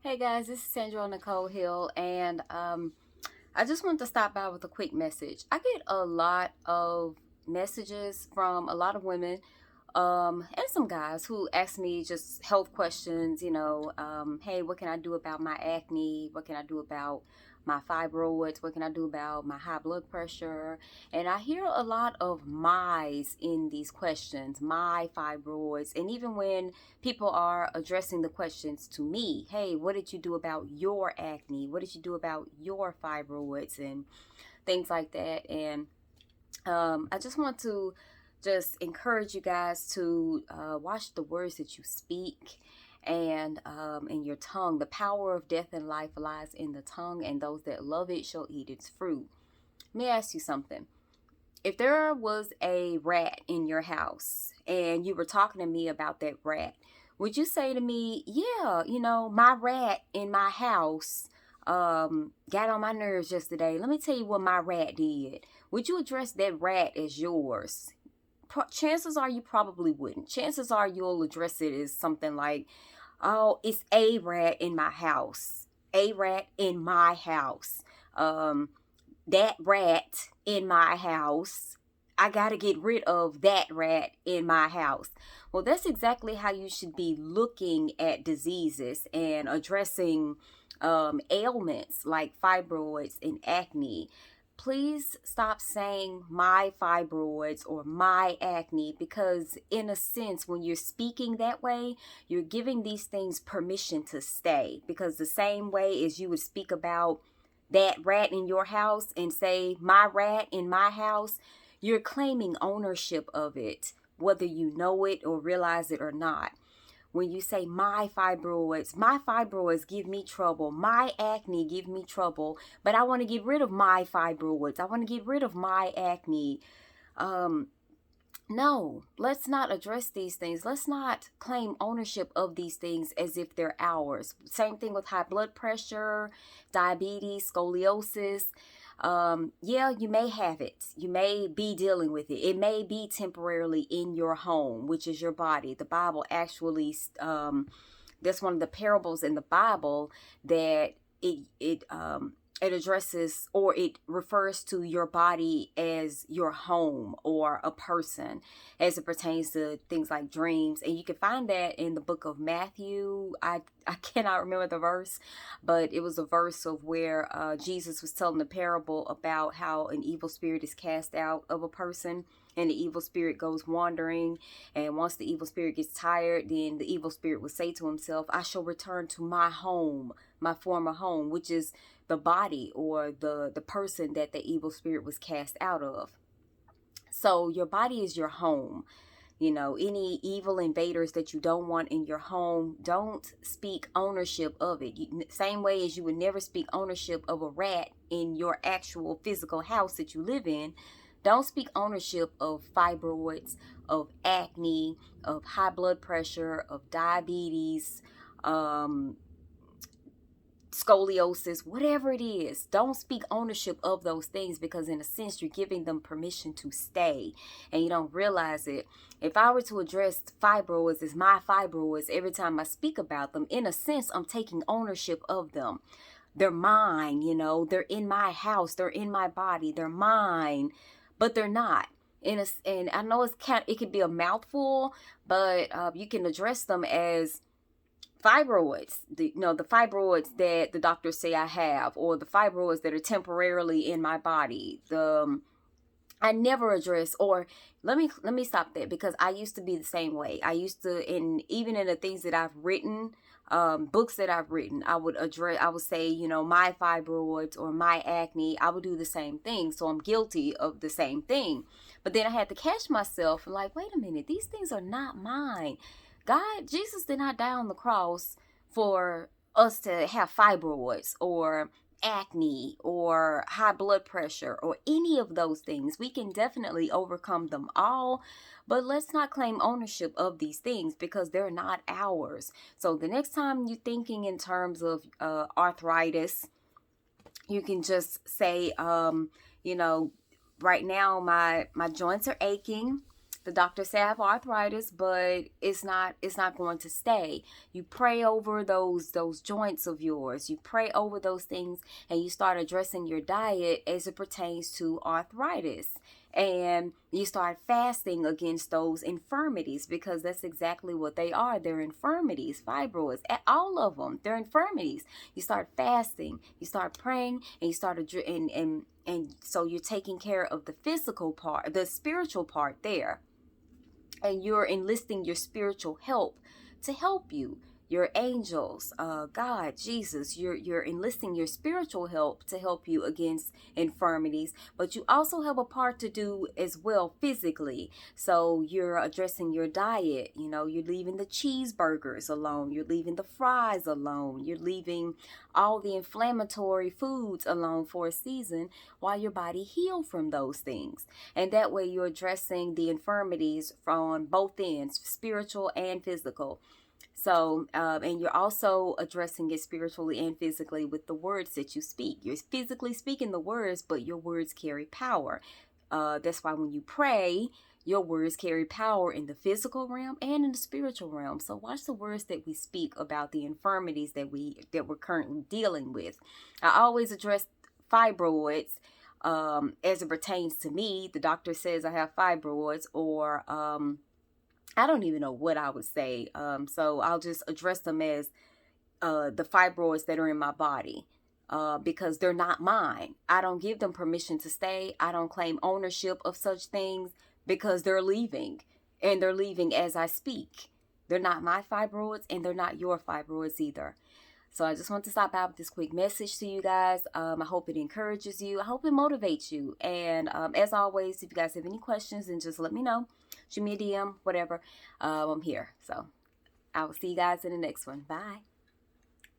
Hey guys, this is Sandra Nicole Hill, and I just wanted to stop by with a quick message. I get a lot of messages from a lot of women and some guys who ask me just health questions, hey, what can I do about my acne? What can I do about my fibroids? What can I do about my high blood pressure? And I hear a lot of my's in these questions, my fibroids. And even when people are addressing the questions to me, hey, what did you do about your acne? What did you do about your fibroids? And things like that. And I just want to just encourage you guys to watch the words that you speak and in your tongue. The power of death and life lies in the tongue, and those that love it shall eat its fruit. Let me ask you something. If there was a rat in your house and you were talking to me about that rat, would you say to me, yeah, my rat in my house got on my nerves yesterday. Let me tell you what my rat did. Would you address that rat as yours? Chances are you probably wouldn't. Chances are you'll address it as something like, oh, it's a rat in my house. A rat in my house. That rat in my house. I got to get rid of that rat in my house. Well, that's exactly how you should be looking at diseases and addressing ailments like fibroids and acne. Please stop saying my fibroids or my acne, because in a sense, when you're speaking that way, you're giving these things permission to stay. Because the same way as you would speak about that rat in your house and say my rat in my house, you're claiming ownership of it, whether you know it or realize it or not. When you say my fibroids give me trouble, my acne give me trouble, but I want to get rid of my fibroids, I want to get rid of my acne. No, let's not address these things. Let's not claim ownership of these things as if they're ours. Same thing with high blood pressure, diabetes, scoliosis. Yeah, you may have it. You may be dealing with it. It may be temporarily in your home, which is your body. The Bible actually, that's one of the parables in the Bible that it addresses, or it refers to your body as your home or a person as it pertains to things like dreams. And you can find that in the book of Matthew. I cannot remember the verse, but it was a verse of where Jesus was telling the parable about how an evil spirit is cast out of a person, and the evil spirit goes wandering. And once the evil spirit gets tired, then the evil spirit will say to himself, I shall return to my home, my former home, which is the body or the person that the evil spirit was cast out of. So your body is your home. Any evil invaders that you don't want in your home, don't speak ownership of it. Same way as you would never speak ownership of a rat in your actual physical house that you live in, don't speak ownership of fibroids, of acne, of high blood pressure, of diabetes, scoliosis, whatever it is. Don't speak ownership of those things, because in a sense you're giving them permission to stay and you don't realize it. If I were to address fibroids as my fibroids every time I speak about them, in a sense I'm taking ownership of them. They're mine, they're in my house, they're in my body, they're mine, but they're not. And I know it could be a mouthful, but you can address them as fibroids, the fibroids that the doctors say I have, or the fibroids that are temporarily in my body. I never address, or let me stop there, because I used to be the same way. I used to, and even in the things that I've written, books that I've written, I would say, my fibroids or my acne. I would do the same thing. So I'm guilty of the same thing. But then I had to catch myself and like, wait a minute, these things are not mine. Jesus did not die on the cross for us to have fibroids or acne or high blood pressure or any of those things. We can definitely overcome them all, but let's not claim ownership of these things, because they're not ours. So the next time you're thinking in terms of arthritis, you can just say, right now my joints are aching. The doctor say I have arthritis, but it's not going to stay. You pray over those joints of yours. You pray over those things, and you start addressing your diet as it pertains to arthritis. And you start fasting against those infirmities, because that's exactly what they are. They're infirmities, fibroids, all of them. They're infirmities. You start fasting, you start praying, and you start and so you're taking care of the physical part, the spiritual part there, and you're enlisting your spiritual help to help you. Your angels, God, Jesus, you're enlisting your spiritual help to help you against infirmities, but you also have a part to do as well physically. So you're addressing your diet. You're leaving the cheeseburgers alone. You're leaving the fries alone. You're leaving all the inflammatory foods alone for a season while your body heals from those things. And that way you're addressing the infirmities from both ends, spiritual and physical. So, and you're also addressing it spiritually and physically with the words that you speak. You're physically speaking the words, but your words carry power. That's why when you pray, your words carry power in the physical realm and in the spiritual realm. So watch the words that we speak about the infirmities that we're currently dealing with. I always address fibroids as it pertains to me. The doctor says I have fibroids, or I don't even know what I would say. So I'll just address them as the fibroids that are in my body, because they're not mine. I don't give them permission to stay. I don't claim ownership of such things, because they're leaving, and they're leaving as I speak. They're not my fibroids, and they're not your fibroids either. So I just want to stop by with this quick message to you guys. I hope it encourages you. I hope it motivates you. And as always, if you guys have any questions, then just let me know. Shoot me a DM, whatever. I'm here. So I will see you guys in the next one. Bye.